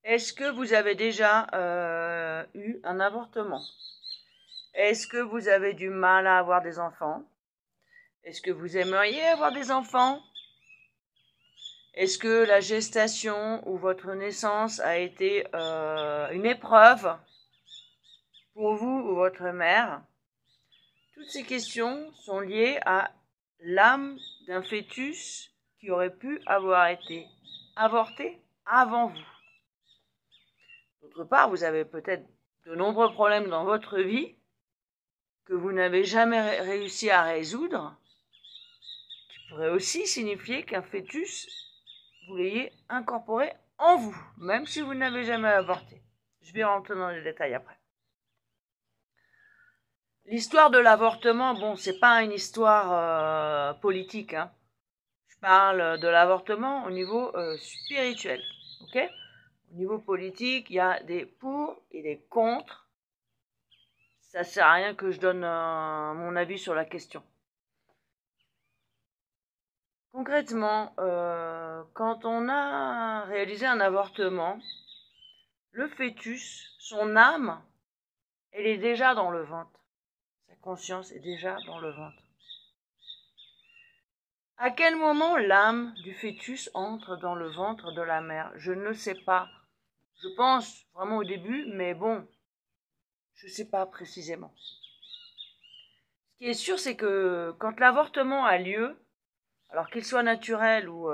Est-ce que vous avez déjà eu un avortement? Est-ce que vous avez du mal à avoir des enfants? Est-ce que vous aimeriez avoir des enfants? Est-ce que la gestation ou votre naissance a été une épreuve pour vous ou votre mère? Toutes ces questions sont liées à l'âme d'un fœtus qui aurait pu avoir été avorté avant vous. D'autre part, vous avez peut-être de nombreux problèmes dans votre vie que vous n'avez jamais réussi à résoudre, qui pourrait aussi signifier qu'un fœtus, vous l'ayez incorporé en vous, même si vous n'avez jamais avorté. Je vais rentrer dans les détails après. L'histoire de l'avortement, bon, c'est pas une histoire politique, hein. Je parle de l'avortement au niveau spirituel, ok? Au niveau politique, il y a des pour et des contre. Ça sert à rien que je donne mon avis sur la question. Concrètement, quand on a réalisé un avortement, le fœtus, son âme, elle est déjà dans le ventre. Sa conscience est déjà dans le ventre. À quel moment l'âme du fœtus entre dans le ventre de la mère? Je ne sais pas. Je pense vraiment au début, mais bon, je ne sais pas précisément. Ce qui est sûr, c'est que quand l'avortement a lieu, alors qu'il soit naturel ou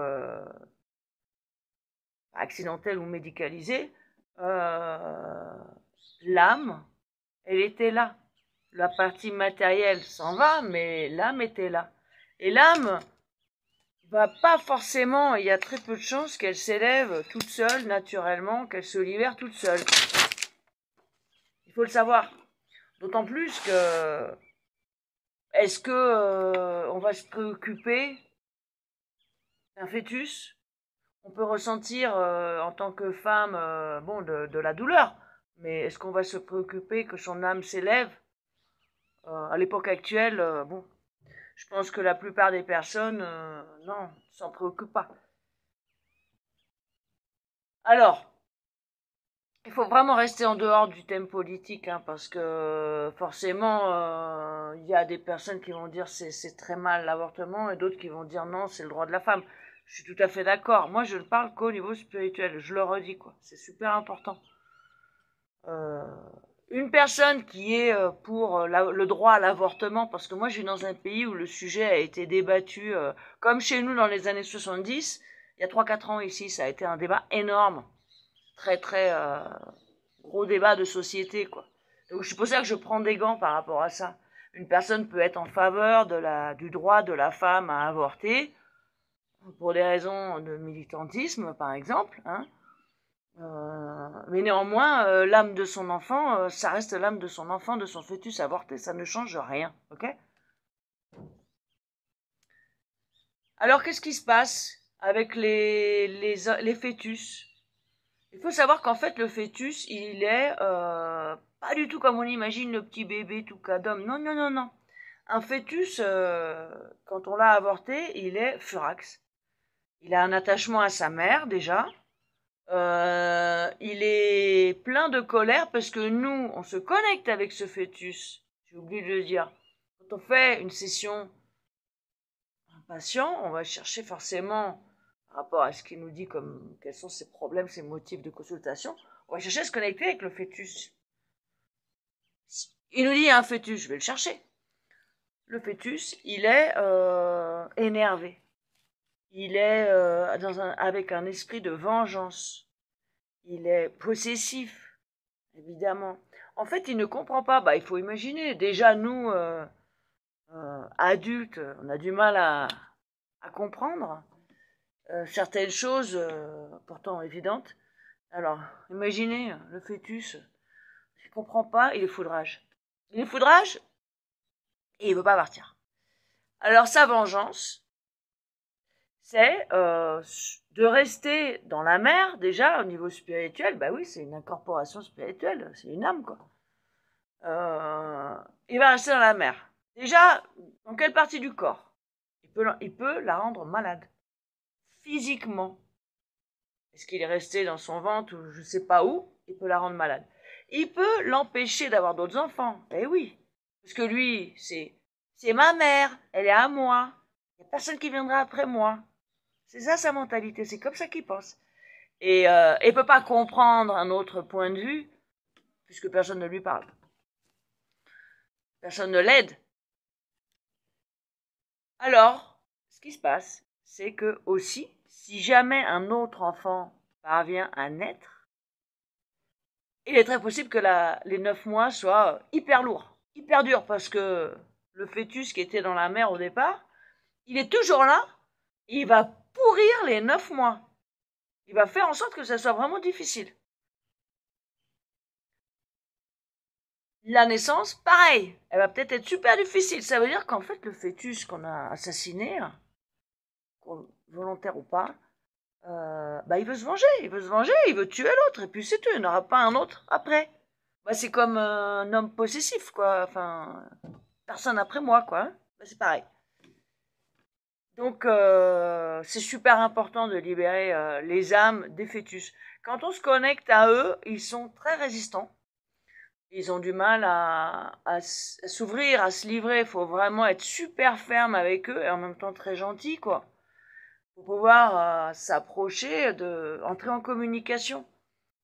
accidentel ou médicalisé, l'âme, elle était là. La partie matérielle s'en va, mais l'âme était là. Et l'âme va pas forcément, il y a très peu de chances qu'elle s'élève toute seule, naturellement, qu'elle se libère toute seule. Il faut le savoir. D'autant plus que, est-ce que on va se préoccuper d'un fœtus? On peut ressentir en tant que femme, bon, de la douleur, mais est-ce qu'on va se préoccuper que son âme s'élève? À l'époque actuelle, bon, je pense que la plupart des personnes, non, s'en préoccupent pas. Alors, il faut vraiment rester en dehors du thème politique, hein, parce que forcément, il y a des personnes qui vont dire c'est très mal l'avortement et d'autres qui vont dire non, c'est le droit de la femme. Je suis tout à fait d'accord. Moi, je ne parle qu'au niveau spirituel. Je le redis, quoi. C'est super important. Euh, une personne qui est pour le droit à l'avortement, parce que moi, je vis dans un pays où le sujet a été débattu, comme chez nous dans les années 70, il y a 3-4 ans ici, ça a été un débat énorme. Très, très gros débat de société, quoi. Donc, c'est pour ça que je prends des gants par rapport à ça. Une personne peut être en faveur du droit de la femme à avorter, pour des raisons de militantisme, par exemple, hein. Mais néanmoins, l'âme de son enfant, ça reste l'âme de son enfant, de son fœtus avorté, ça ne change rien, ok? Alors, qu'est-ce qui se passe avec les fœtus? Il faut savoir qu'en fait, le fœtus, il est pas du tout comme on imagine le petit bébé tout cadom. Non, non, non, non. Un fœtus, quand on l'a avorté, il est furax. Il a un attachement à sa mère déjà. Il est plein de colère parce que nous, on se connecte avec ce fœtus. J'ai oublié de le dire. Quand on fait une session un patient, on va chercher forcément, par rapport à ce qu'il nous dit comme quels sont ses problèmes, ses motifs de consultation, on va chercher à se connecter avec le fœtus. Il nous dit il y a un fœtus, je vais le chercher. Le fœtus, il est énervé. Il est avec un esprit de vengeance. Il est possessif, évidemment. En fait, il ne comprend pas. Bah, il faut imaginer. Déjà, nous, adultes, on a du mal à comprendre certaines choses pourtant évidentes. Alors, imaginez le fœtus, il ne comprend pas, il est foudrage. Il est foudrage et il ne veut pas partir. Alors, sa vengeance, c'est de rester dans la mer, déjà, au niveau spirituel. Bah oui, c'est une incorporation spirituelle, c'est une âme, quoi. Il va rester dans la mer. Déjà, dans quelle partie du corps? Il peut la rendre malade. Physiquement. Est-ce qu'il est resté dans son ventre ou je ne sais pas où, il peut la rendre malade. Il peut l'empêcher d'avoir d'autres enfants. Eh oui. Parce que lui, c'est ma mère, elle est à moi. Il n'y a personne qui viendra après moi. C'est ça sa mentalité, c'est comme ça qu'il pense. Et il ne peut pas comprendre un autre point de vue, puisque personne ne lui parle. Personne ne l'aide. Alors, ce qui se passe, c'est que aussi, si jamais un autre enfant parvient à naître, il est très possible que les 9 mois soient hyper lourds, hyper durs, parce que le fœtus qui était dans la mère au départ, il est toujours là, et il va pourrir les 9 mois. Il va faire en sorte que ça soit vraiment difficile. La naissance, pareil, elle va peut-être être super difficile. Ça veut dire qu'en fait, le fœtus qu'on a assassiné, volontaire ou pas, il veut se venger, il veut tuer l'autre, et puis c'est tout, il n'y en aura pas un autre après. C'est comme un homme possessif, quoi. Enfin, personne après moi, quoi. C'est pareil. Donc, c'est super important de libérer les âmes des fœtus. Quand on se connecte à eux, ils sont très résistants. Ils ont du mal à s'ouvrir, à se livrer. Il faut vraiment être super ferme avec eux et en même temps très gentil, quoi. Pour pouvoir s'approcher, entrer en communication.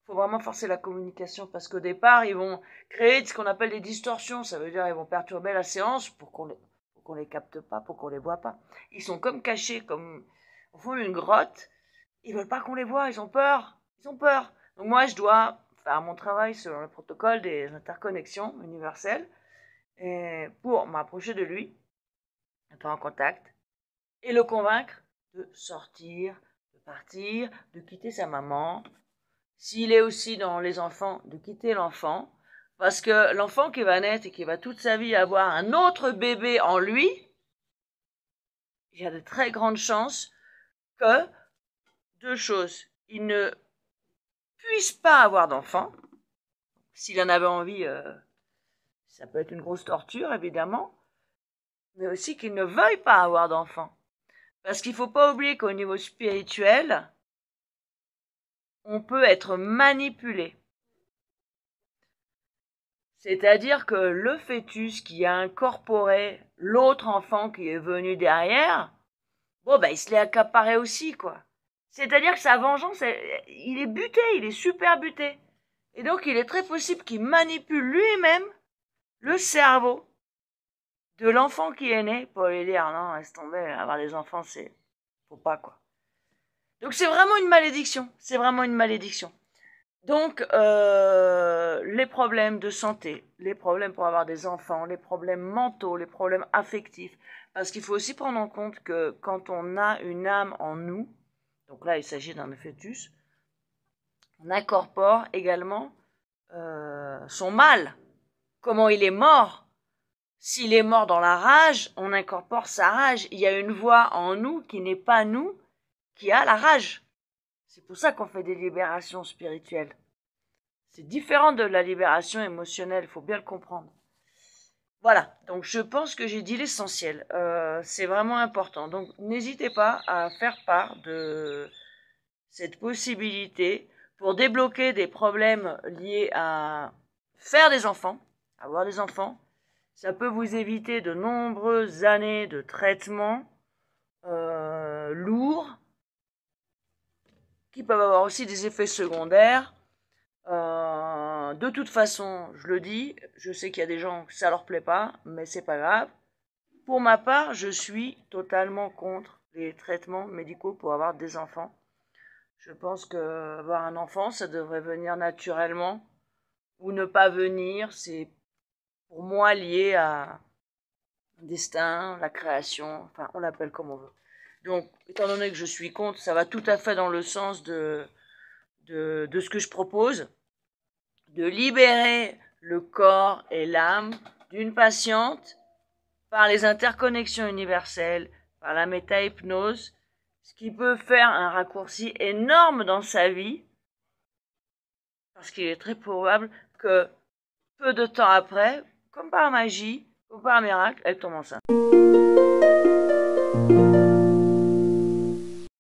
Il faut vraiment forcer la communication parce qu'au départ, ils vont créer ce qu'on appelle des distorsions. Ça veut dire ils vont perturber la séance pour qu'on les capte pas, pour qu'on les voit pas. Ils sont comme cachés, comme au fond d'une grotte. Ils veulent pas qu'on les voit, ils ont peur. Ils ont peur. Donc moi, je dois faire mon travail selon le protocole des interconnexions universelles et pour m'approcher de lui, être en contact et le convaincre de sortir, de partir, de quitter sa maman. S'il est aussi dans les enfants, de quitter l'enfant, parce que l'enfant qui va naître et qui va toute sa vie avoir un autre bébé en lui, il y a de très grandes chances que deux choses. Il ne puisse pas avoir d'enfant. S'il en avait envie, ça peut être une grosse torture, évidemment, mais aussi qu'il ne veuille pas avoir d'enfant. Parce qu'il ne faut pas oublier qu'au niveau spirituel, on peut être manipulé. C'est-à-dire que le fœtus qui a incorporé l'autre enfant qui est venu derrière, il se l'est accaparé aussi, quoi. C'est-à-dire que sa vengeance, il est buté, il est super buté. Et donc, il est très possible qu'il manipule lui-même le cerveau de l'enfant qui est né pour lui dire, non, laisse tomber, avoir des enfants, faut pas, quoi. Donc, c'est vraiment une malédiction. C'est vraiment une malédiction. Donc, les problèmes de santé, les problèmes pour avoir des enfants, les problèmes mentaux, les problèmes affectifs, parce qu'il faut aussi prendre en compte que quand on a une âme en nous, donc là il s'agit d'un fœtus, on incorpore également son mal, comment il est mort. S'il est mort dans la rage, on incorpore sa rage. Il y a une voix en nous qui n'est pas nous, qui a la rage. C'est pour ça qu'on fait des libérations spirituelles. C'est différent de la libération émotionnelle, il faut bien le comprendre. Voilà, donc je pense que j'ai dit l'essentiel. C'est vraiment important. Donc n'hésitez pas à faire part de cette possibilité pour débloquer des problèmes liés à faire des enfants, avoir des enfants. Ça peut vous éviter de nombreuses années de traitement lourds qui peuvent avoir aussi des effets secondaires. De toute façon, je le dis, je sais qu'il y a des gens que ça leur plaît pas, mais c'est pas grave. Pour ma part, je suis totalement contre les traitements médicaux pour avoir des enfants. Je pense que avoir un enfant, ça devrait venir naturellement ou ne pas venir. C'est pour moi lié à un destin, la création, enfin on l'appelle comme on veut. Donc, étant donné que je suis contre, ça va tout à fait dans le sens de ce que je propose, de libérer le corps et l'âme d'une patiente par les interconnexions universelles, par la méta-hypnose, ce qui peut faire un raccourci énorme dans sa vie, parce qu'il est très probable que peu de temps après, comme par magie, ou par miracle, elle tombe enceinte.